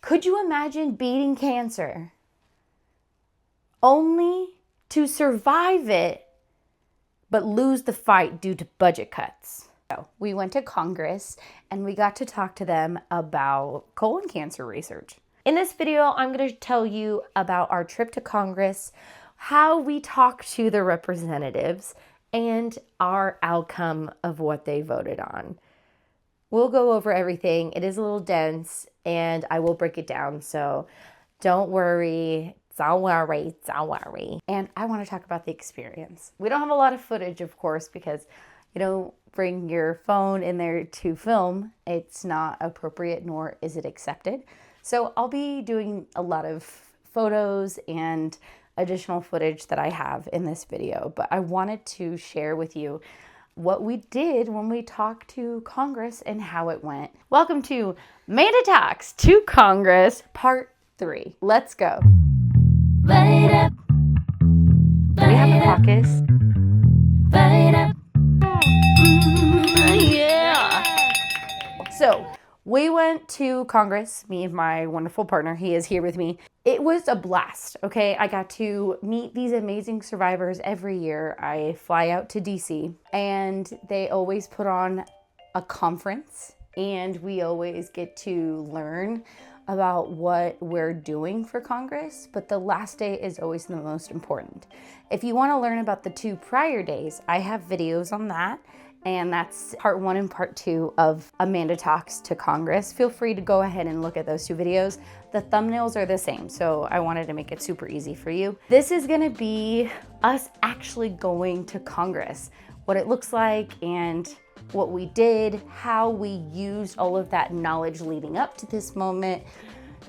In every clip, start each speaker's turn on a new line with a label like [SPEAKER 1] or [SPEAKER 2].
[SPEAKER 1] Could you imagine beating cancer only to survive it, but lose the fight due to budget cuts? So we went to Congress and we got to talk to them about colon cancer research. In this video, I'm going to tell you about our trip to Congress, how we talked to the representatives, and our outcome of what they voted on. We'll go over everything. It is a little dense and I will break it down, so don't worry. Don't worry. And I want to talk about the experience. We don't have a lot of footage, of course, because you don't bring your phone in there to film. It's not appropriate, nor is it accepted. So I'll be doing a lot of photos and additional footage that I have in this video, but I wanted to share with you what we did when we talked to Congress and how it went. Welcome to Amanda Talks to Congress, Part 3. Let's go. Light up. We have the caucus. Light up. Yeah. So we went to Congress, me and my wonderful partner. He is here with me. It was a blast, okay? I got to meet these amazing survivors every year. I fly out to DC and they always put on a conference and we always get to learn about what we're doing for Congress, but the last day is always the most important. If you want to learn about the 2 prior days, I have videos on that, and that's part 1 and part 2 of Amanda Talks to Congress. Feel free to go ahead and look at those 2 videos. The thumbnails are the same, so I wanted to make it super easy for you. This is gonna be us actually going to Congress, what it looks like and what we did, how we used all of that knowledge leading up to this moment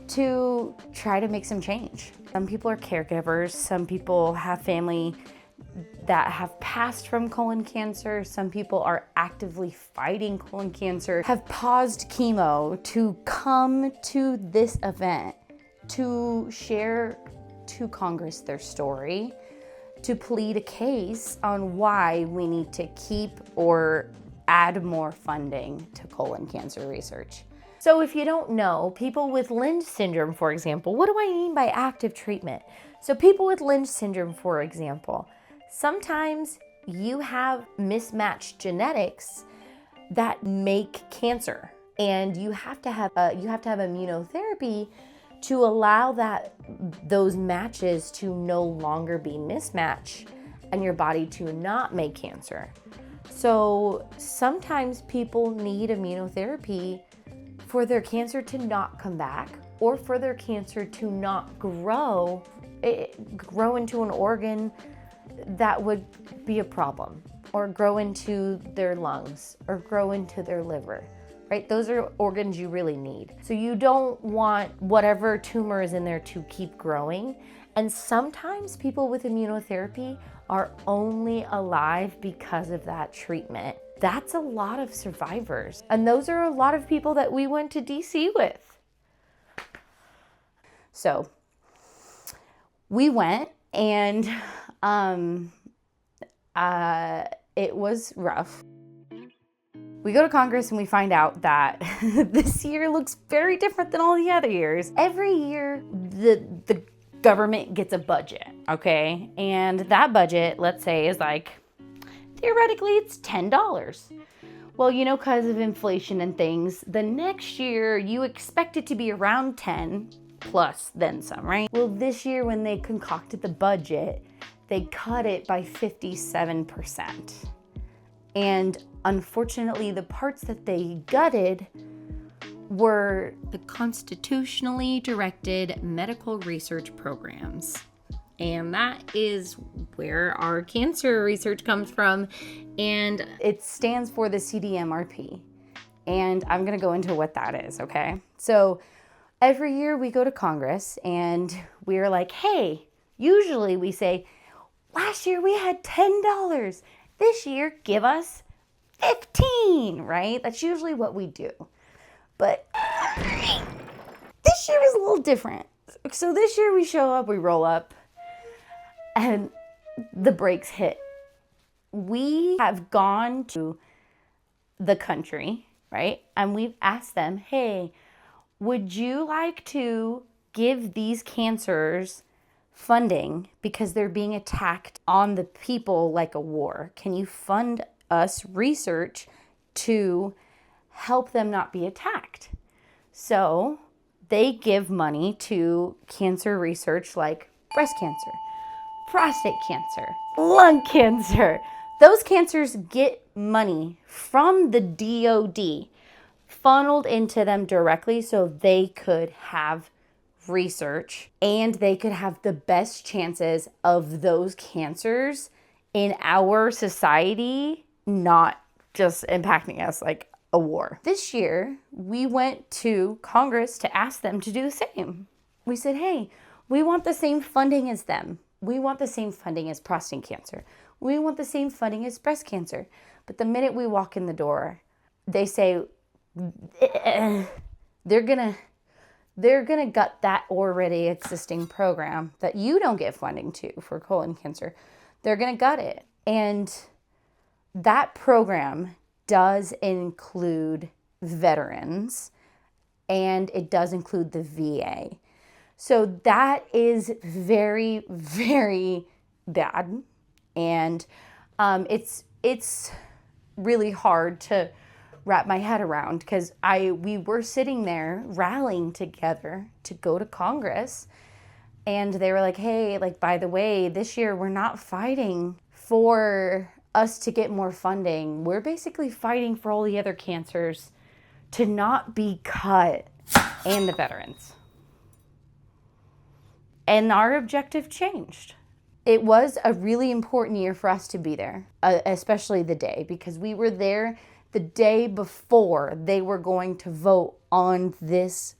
[SPEAKER 1] to try to make some change. Some people are caregivers, some people have family that have passed from colon cancer, some people are actively fighting colon cancer, have paused chemo to come to this event to share to Congress their story, to plead a case on why we need to keep or add more funding to colon cancer research. So if you don't know, people with Lynch syndrome, for example, what do I mean by active treatment? So people with Lynch syndrome, for example, sometimes you have mismatched genetics that make cancer, and you have to have immunotherapy to allow those matches to no longer be mismatched and your body to not make cancer. So sometimes people need immunotherapy for their cancer to not come back or for their cancer to not grow into an organ that would be a problem, or grow into their lungs or grow into their liver, right? Those are organs you really need. So you don't want whatever tumor is in there to keep growing. And sometimes people with immunotherapy are only alive because of that treatment. That's a lot of survivors. And those are a lot of people that we went to DC with. So we went and it was rough. We go to Congress and we find out that this year looks very different than all the other years. Every year, the government gets a budget, okay? And that budget, let's say, is like, theoretically, it's $10. Well, you know, because of inflation and things, the next year you expect it to be around 10 plus then some, right? Well, this year when they concocted the budget, they cut it by 57%. And unfortunately, the parts that they gutted were the constitutionally directed medical research programs. And that is where our cancer research comes from. And it stands for the CDMRP. And I'm gonna go into what that is, okay? So every year we go to Congress and we're like, hey, usually we say, last year we had $10. This year, give us 15, right? That's usually what we do. But this year is a little different. So this year we show up, we roll up, and the brakes hit. We have gone to the country, right? And we've asked them, hey, would you like to give these cancers funding because they're being attacked on the people like a war? Can you fund us research to help them not be attacked? So they give money to cancer research like breast cancer, prostate cancer, lung cancer. Those cancers get money from the DOD funneled into them directly so they could have research and they could have the best chances of those cancers in our society not just impacting us like a war. This year, we went to Congress to ask them to do the same. We said, hey, we want the same funding as them. We want the same funding as prostate cancer. We want the same funding as breast cancer. But the minute we walk in the door, they say they're gonna gut that already existing program that you don't get funding to for colon cancer. They're gonna gut it. And that program does include veterans and it does include the VA. So that is very, very bad. And it's really hard to wrap my head around because we were sitting there rallying together to go to Congress, and they were like, hey, like, by the way, this year we're not fighting for us to get more funding. We're basically fighting for all the other cancers to not be cut and the veterans. And our objective changed. It was a really important year for us to be there, especially the day, because we were there the day before they were going to vote on this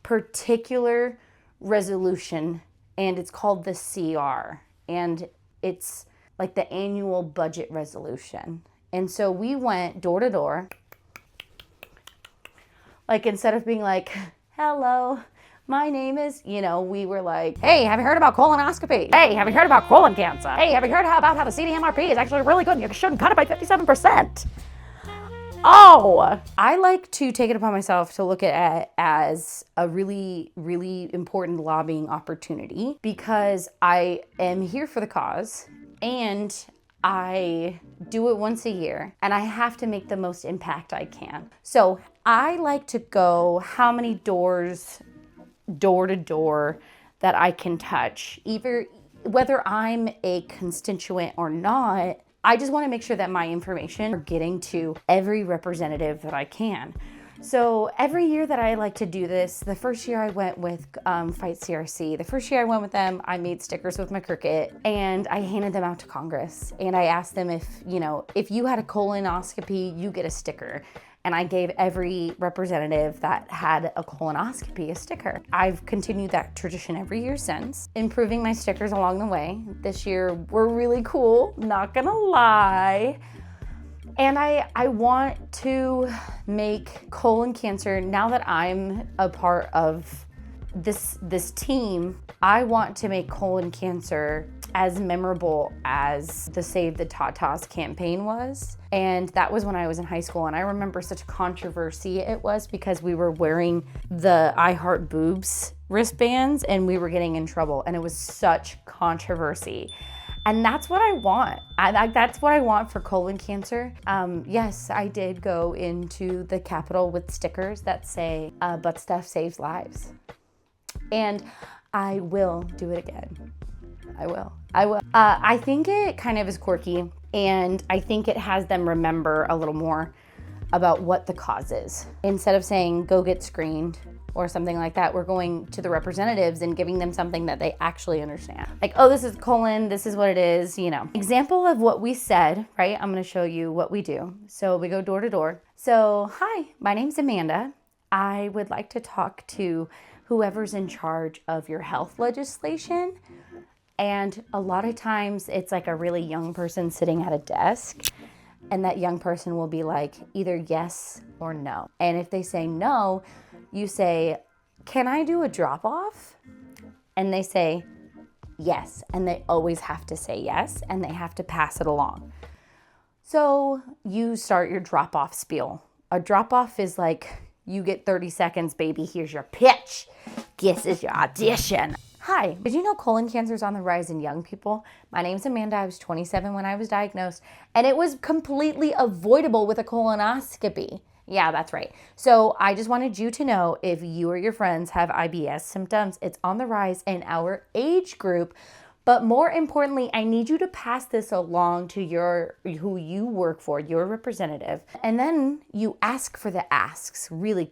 [SPEAKER 1] particular resolution, and it's called the CR, and it's like the annual budget resolution. And so we went door to door, like, instead of being like, hello, my name is, we were like, hey, have you heard about colonoscopy? Hey, have you heard about colon cancer? Hey, have you heard about how the CDMRP is actually really good and you shouldn't cut it by 57%? Oh, I like to take it upon myself to look at it as a really, really important lobbying opportunity because I am here for the cause and I do it once a year and I have to make the most impact I can. So I like to go how many doors door to door that I can touch, either whether I'm a constituent or not. I just want to make sure that my information are getting to every representative that I can. So every year that I like to do this, the first year I went with Fight CRC, the first year I went with them, I made stickers with my Cricut and I handed them out to Congress. And I asked them if you had a colonoscopy, you get a sticker. And I gave every representative that had a colonoscopy a sticker. I've continued that tradition every year since, improving my stickers along the way. This year were really cool, not gonna lie. And I want to make colon cancer, now that I'm a part of this team, I want to make colon cancer as memorable as the Save the Tatas campaign was. And that was when I was in high school. And I remember such a controversy it was because we were wearing the I Heart Boobs wristbands and we were getting in trouble. And it was such controversy. And that's what I want. That's what I want for colon cancer. Yes, I did go into the Capitol with stickers that say, butt stuff saves lives. And I will do it again. I will. I think it kind of is quirky, and I think it has them remember a little more about what the cause is. Instead of saying, go get screened or something like that, we're going to the representatives and giving them something that they actually understand. Like, oh, this is colon, this is what it is, Example of what we said, right? I'm gonna show you what we do. So we go door to door. So, hi, my name's Amanda. I would like to talk to whoever's in charge of your health legislation. And a lot of times it's like a really young person sitting at a desk, and that young person will be like either yes or no. And if they say no, you say, can I do a drop off? And they say yes. And they always have to say yes, and they have to pass it along. So you start your drop off spiel. A drop off is like You get 30 seconds, baby. Here's your pitch. This is your audition. Hi, did you know colon cancer is on the rise in young people? My name's Amanda. I was 27 when I was diagnosed, and it was completely avoidable with a colonoscopy. Yeah, that's right. So I just wanted you to know, if you or your friends have IBS symptoms, it's on the rise in our age group. But more importantly, I need you to pass this along to who you work for, your representative. And then you ask for the asks really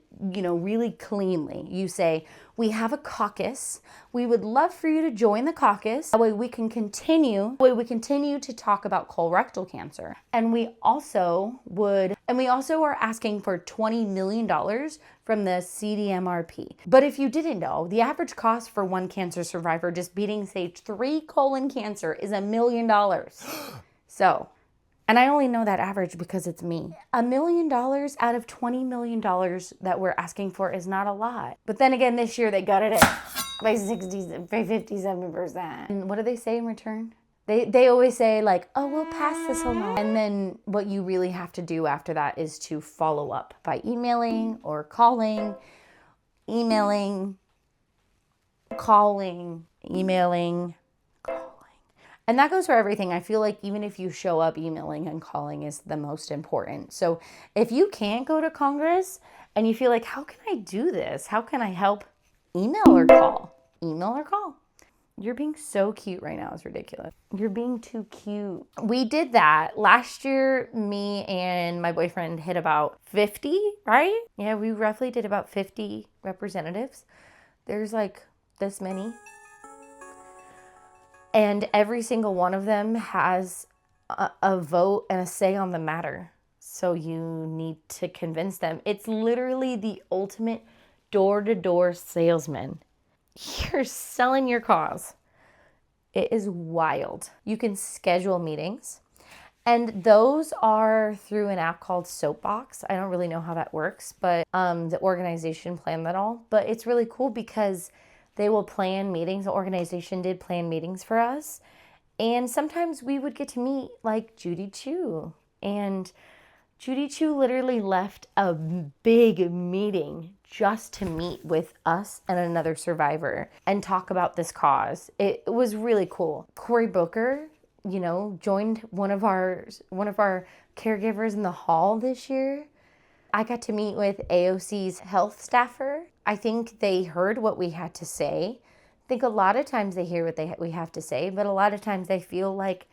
[SPEAKER 1] cleanly. You say, we have a caucus. We would love for you to join the caucus. That way we can continue to talk about colorectal cancer. And we also are asking for $20 million from the CDMRP. But if you didn't know, the average cost for one cancer survivor just beating stage 3 colon cancer is $1 million. So, and I only know that average because it's me. $1 million out of $20 million that we're asking for is not a lot. But then again, this year they got it by 57%. And what do they say in return? They always say like, oh, we'll pass this along. And then what you really have to do after that is to follow up by emailing or calling, calling. And that goes for everything. I feel like even if you show up, emailing and calling is the most important. So if you can't go to Congress and you feel like, how can I do this? How can I help? Email or call. You're being so cute right now. It's ridiculous. You're being too cute. We did that. Last year, me and my boyfriend hit about 50, right? Yeah, we roughly did about 50 representatives. There's like this many. And every single one of them has a vote and a say on the matter. So you need to convince them. It's literally the ultimate door-to-door salesman. You're selling your cause. It is wild. You can schedule meetings, and those are through an app called Soapbox. I don't really know how that works, but the organization planned that all. But it's really cool because they will plan meetings. The organization did plan meetings for us, and sometimes we would get to meet like Judy Chu. And Judy Chu literally left a big meeting just to meet with us and another survivor and talk about this cause. It was really cool. Cory Booker, joined one of our caregivers in the hall this year. I got to meet with AOC's health staffer. I think they heard what we had to say. I think a lot of times they hear what we have to say, but a lot of times they feel like,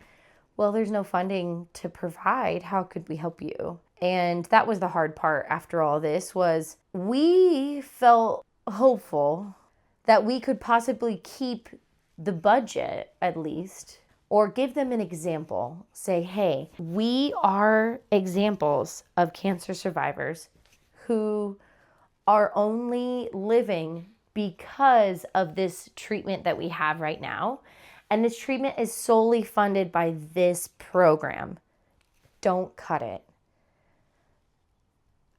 [SPEAKER 1] well, there's no funding to provide. How could we help you? And that was the hard part after all this, was we felt hopeful that we could possibly keep the budget at least, or give them an example. Say, hey, we are examples of cancer survivors who are only living because of this treatment that we have right now. And this treatment is solely funded by this program. Don't cut it.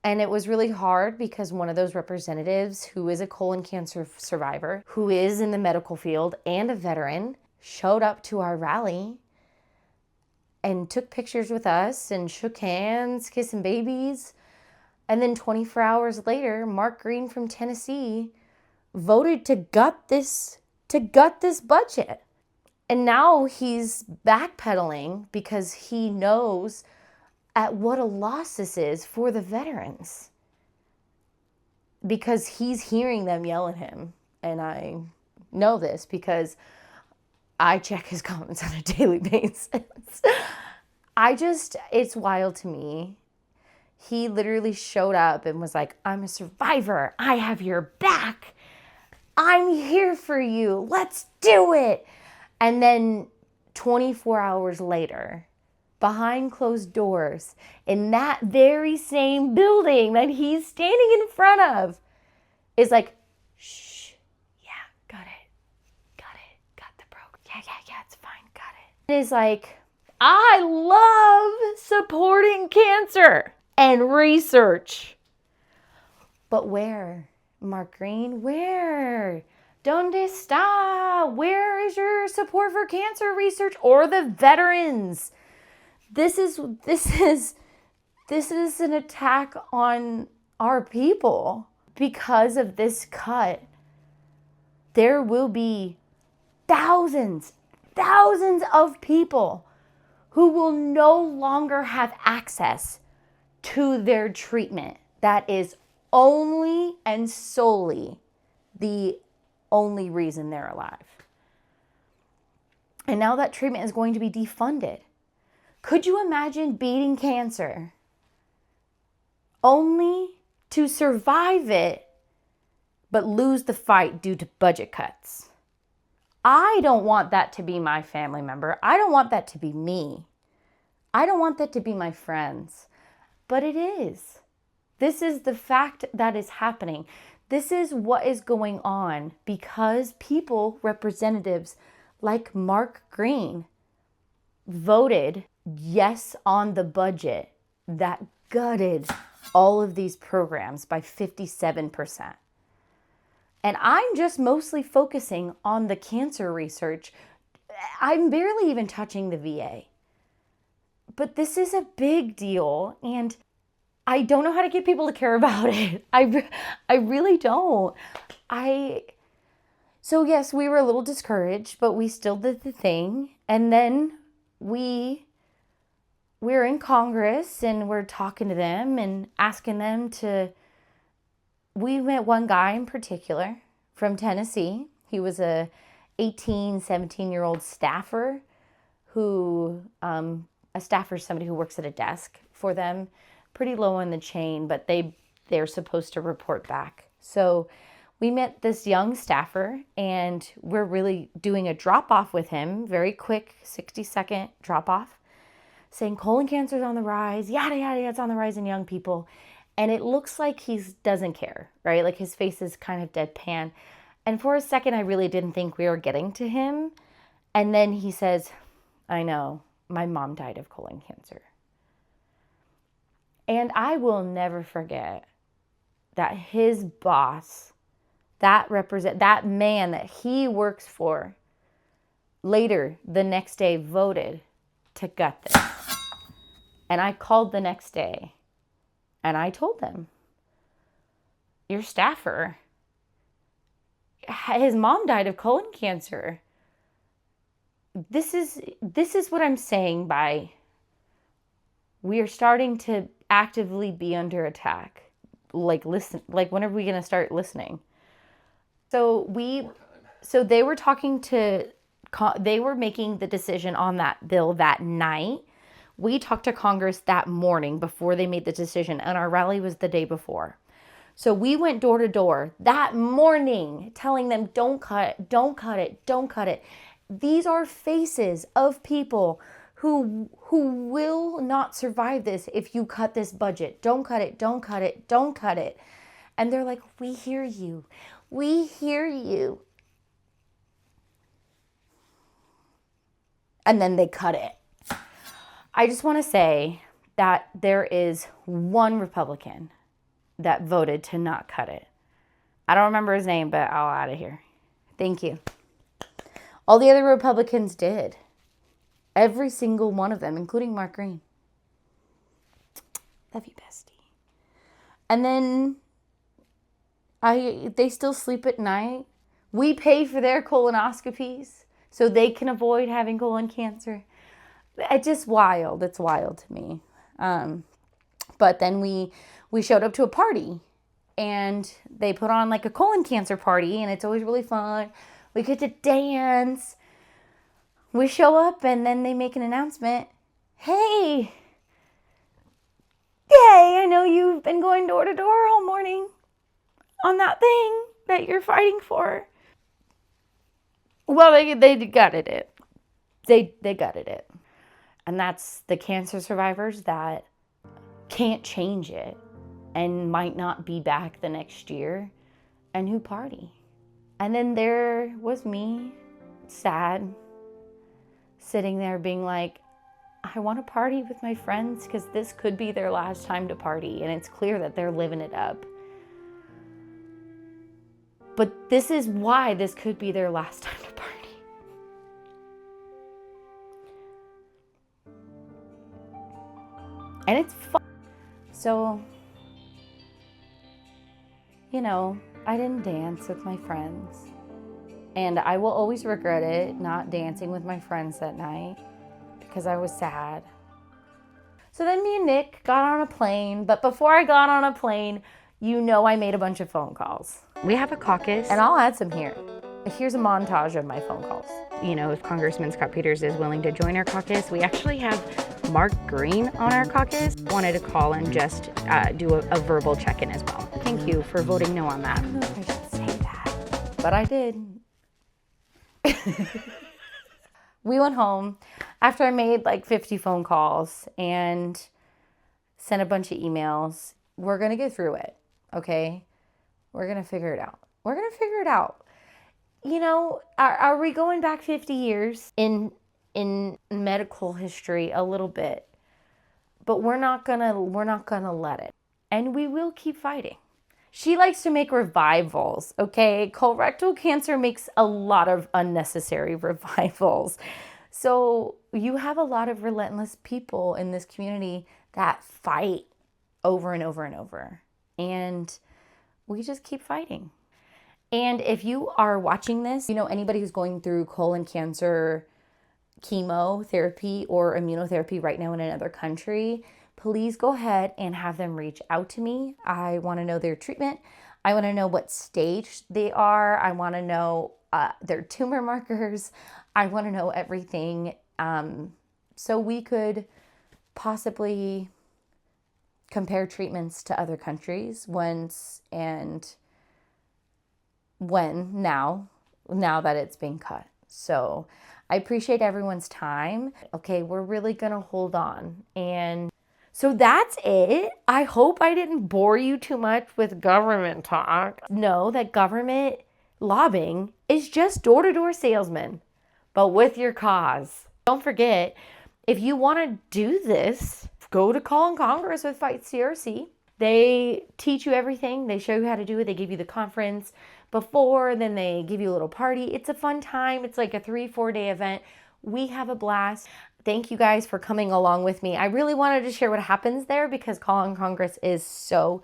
[SPEAKER 1] And it was really hard because one of those representatives, who is a colon cancer survivor, who is in the medical field and a veteran, showed up to our rally and took pictures with us and shook hands, kissing babies. And then 24 hours later, Mark Green from Tennessee voted to gut this budget. And now he's backpedaling because he knows at what a loss this is for the veterans. Because he's hearing them yell at him. And I know this because I check his comments on a daily basis. It's wild to me. He literally showed up and was like, I'm a survivor. I have your back. I'm here for you. Let's do it. And then 24 hours later, behind closed doors, in that very same building that he's standing in front of, is like, shh, yeah, got the program. Yeah, it's fine, got it. And is like, I love supporting cancer and research. But where, Mark Green, where? Donde está? Where is your support for cancer research or the veterans? This is an attack on our people. Because of this cut, there will be thousands of people who will no longer have access to their treatment. That is only and solely the only reason they're alive. And now that treatment is going to be defunded. Could you imagine beating cancer only to survive it, but lose the fight due to budget cuts? I don't want that to be my family member. I don't want that to be me. I don't want that to be my friends. But it is. This is the fact that is happening. This is what is going on because people, representatives like Mark Green, voted yes on the budget that gutted all of these programs by 57%. And I'm just mostly focusing on the cancer research. I'm barely even touching the VA. But this is a big deal, and I don't know how to get people to care about it. I really don't. So yes, we were a little discouraged, but we still did the thing. And then we're in Congress and we're talking to them and asking them to, we met one guy in particular from Tennessee. He was a 18, 17-year-old staffer who, a staffer is somebody who works at a desk for them, pretty low in the chain, but they're supposed to report back. So we met this young staffer and we're really doing a drop-off with him, very quick, 60-second drop-off, saying colon cancer is on the rise, yada, yada, yada, it's on the rise in young people. And it looks like he doesn't care, right? Like his face is kind of deadpan. And for a second, I really didn't think we were getting to him. And then he says, I know, my mom died of colon cancer. And I will never forget that his boss, that man that he works for, later the next day voted to gut this. And I called the next day and I told them, your staffer, his mom died of colon cancer. This is what I'm saying by we are starting to actively be under attack. Like, listen, like, when are we going to start listening? So they were they were making the decision on that bill that night. We talked to Congress that morning before they made the decision, and our rally was the day before. So we went door to door that morning telling them, don't cut it, don't cut it, don't cut it. These are faces of people who will not survive this if you cut this budget. Don't cut it, don't cut it, don't cut it. And they're like, we hear you. We hear you. And then they cut it. I just want to say that there is one Republican that voted to not cut it. I don't remember his name, but I'll out of here. Thank you. All the other Republicans did. Every single one of them, including Mark Green. Love you, bestie. And then they still sleep at night. We pay for their colonoscopies so they can avoid having colon cancer. It's just wild. It's wild to me. But then we showed up to a party and they put on like a colon cancer party and it's always really fun. We get to dance. We show up and then they make an announcement. Hey, I know you've been going door to door all morning on that thing that you're fighting for. Well, they gutted it. They gutted it. And that's the cancer survivors that can't change it and might not be back the next year and who party. And then there was me, sad, sitting there being like, I want to party with my friends because this could be their last time to party. And it's clear that they're living it up. But this is why this could be their last time to party. And it's fun. So you know, I didn't dance with my friends. And I will always regret it, not dancing with my friends that night, because I was sad. So then me and Nick got on a plane, but before I got on a plane, you know I made a bunch of phone calls. We have a caucus, and I'll add some here. Here's a montage of my phone calls. You know, if Congressman Scott Peters is willing to join our caucus, we actually have Mark Green on our caucus. Wanted to call and just do a verbal check-in as well. Thank you for voting no on that. I don't know if I should say that, but I did. We went home after I made like 50 phone calls and sent a bunch of emails. We're going to get through it, okay? We're going to figure it out. We're going to figure it out. You know, are we going back 50 years in medical history a little bit? But we're not going to let it. And we will keep fighting. She likes to make revivals, okay? Colorectal cancer makes a lot of unnecessary revivals. So you have a lot of relentless people in this community that fight over and over and over. And we just keep fighting. And if you are watching this, you know, anybody who's going through colon cancer chemotherapy or immunotherapy right now in another country, please go ahead and have them reach out to me. I want to know their treatment. I want to know what stage they are. I want to know their tumor markers. I want to know everything so we could possibly compare treatments to other countries now that it's been cut. So I appreciate everyone's time. Okay, we're really going to hold on. And so that's it. I hope I didn't bore you too much with government talk. Know that government lobbying is just door-to-door salesmen, but with your cause. Don't forget, if you want to do this, go to Call in Congress with Fight CRC. They teach you everything. They show you how to do it. They give you the conference before, then they give you a little party. It's a fun time. It's like a 3-4 day event. We have a blast. Thank you guys for coming along with me. I really wanted to share what happens there because Call in Congress is so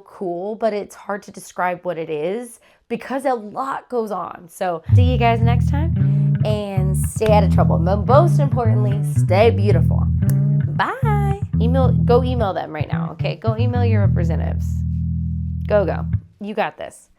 [SPEAKER 1] cool, but it's hard to describe what it is because a lot goes on. So see you guys next time and stay out of trouble. But most importantly, stay beautiful. Bye. Go email them right now, okay? Go email your representatives. Go. You got this.